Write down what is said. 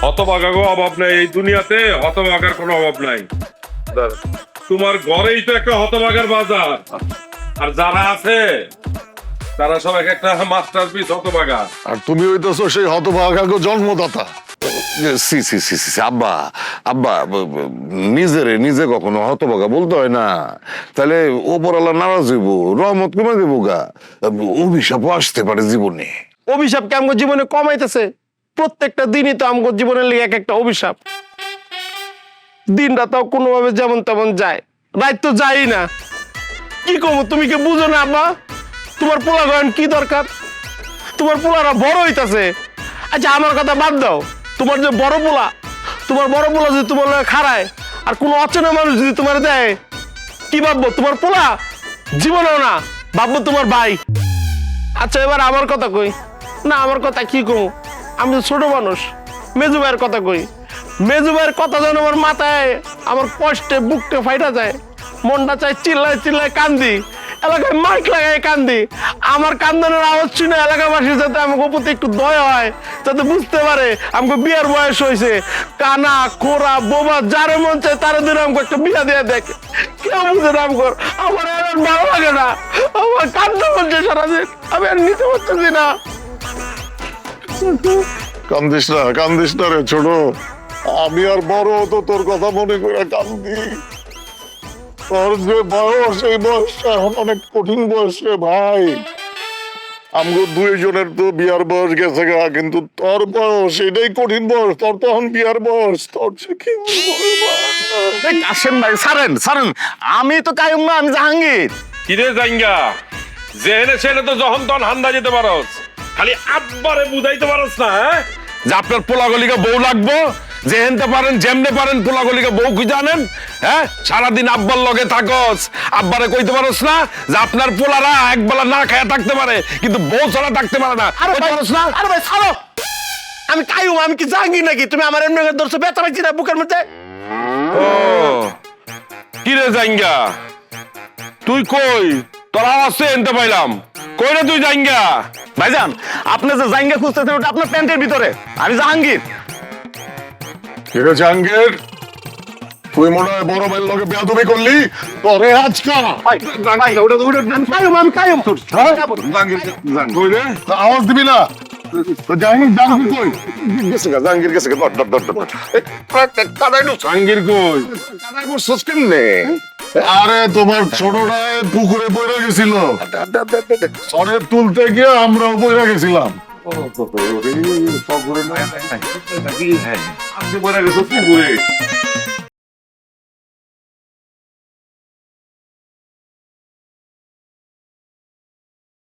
হতভাগারও অভাব নাই এই দুনিয়াতে, হতভাগার কোনো অভাব নাই। তোমার ঘরেই তো একটা হতভাগার বাজার, আর যারা আছে তারা সব এক একটা মাস্টারপিস হতভাগা। আর তুমি হইতেছো সেই হতভাগাকে জন্মদাতা। সি সি সি সি আব্বা, আব্বা নিজে কখনো হতভাগা বলতে হয় না, তাহলে ওপরওয়ালা নারাজ হইব, রহমত কমে দেবো গা, অভিশাপও আসতে পারে জীবনে। অভিশাপ কি আমগো জীবনে কমাইতেছে? প্রত্যেকটা দিনই তো আমগো জীবনের লিগে এক একটা অভিশাপ। দিনটা তাও কোনোভাবে যেমন তেমন যায়, রাত তো যাই না। কি কমু, তুমি কি বুঝো না আব্বা? তোমার পোলা গয়ন কি দরকার? তোমার পোলারা বড় হইতাছে। আচ্ছা আমার কথা বাদ দাও, তোমার যে বড় পোলা, তোমার বড় পোলা যদি তোমার লগে খাড়ায় আর কোনো অচেনা মানুষ যদি তোমার দেয়, কি ভাববো? তোমার পোলা জীবনেও না, ভাববো তোমার ভাই। আচ্ছা এবার আমার কথা কই না, আমার কথা কি কমু? আমি তো ছোট মানুষ, মেজু ভাইয়ের কথা কই। মেজু ভাইয়ের কথা যেন আমার মাথায়, আমার কষ্টে বুকটা ফাইটা যায়, মনটা চাই চিল্লায় চিল্লায় কান্দি, এলাকায় মাইক লাগায় কান্দি। আমার কান্দানোর আওয়াজ শুনে এলাকাবাসী যাতে আমাকে প্রতি একটু দয়া হয়, যাতে বুঝতে পারে আমাকে বিয়ার বয়স হয়েছে। কানা খোরা বোবা যারে মন চায় তারা দিন আমাকে একটা বিয়া দিয়ে দেখে, কেউ বুঝে নাম কর। আমার আর ভালো লাগে না, আমার কান্দা বলছে সারাদিন, আমি আর নিতে পারতেছি না। কান্দিস না রে ছোট, আমি আর বড় তো তোর কথা মনে করে কান্দি। তোর যে বয়স, এই বয়সটা এখন অনেক কঠিন বয়স রে ভাই। আমগো দুইজনের তো বিয়ার বয়স গেছে গা, কিন্তু তোর বয়স এটাই কঠিন বয়স। তোর তো এখন বিয়ার বয়স, তোর যে কি কাশেম ভাই সারেন সারেন, আমি তো কায়ুম না, আমি জাহাঙ্গীর। কিরে জাইঙ্গা, জেনে সেনে তো যখন তখন হান্দা যেতে পারস, খালি আব্বারে বুঝাইতে পারস না। হ্যাঁ, যে আপনার পোলাগলিকে বউ লাগবো, যেহেনতে পারেন যেমনে পারেন পোলাগলিকে বউ খুঁজে আনেন। হ্যাঁ, সারাদিন আব্বার লগে থাকস, আব্বারে কইতে পারস না যে আপনার পোলারা একবেলা না খায়া থাকতে পারে, কিন্তু বউ ছাড়া থাকতে পারে না। আরে ভাই, আরে ভাই ছাড়ো, আমি কায়ুম, আমি কি জাহাঙ্গীর নাকি? তুমি আমার এমনি ধরছো, ব্যথা পাইছি না বুকের মধ্যে। ও কিরে জাইঙ্গা, তুই কই? তোর আওয়াজ তো এনতে পাইলাম, কই রে তুই জাইঙ্গা? ভাইজান আপনি যে জাহাঙ্গীর খুঁজতেছেন ওটা আপনার প্যান্টের ভিতরে, আমি জাহাঙ্গীর। ঠিক আছে জাহাঙ্গীর, তুই মনে হয় বড় ভাইয়ের লগে বেয়াদবি করলি, তোরে আজকা আমি কায়ুম। কই রে, আওয়াজ দিবি না? তো জাহাঙ্গীর কই? গেছে গা, জাহাঙ্গীর গেছে গা, জাহাঙ্গীর কই? আরে তোমার ছোটটায় পুকুরে পড়ে গেছিল, সরে তুলতে গিয়ে আমরাও পড়ে গেছিলাম। আপনি বলে গেছো পুকুরে?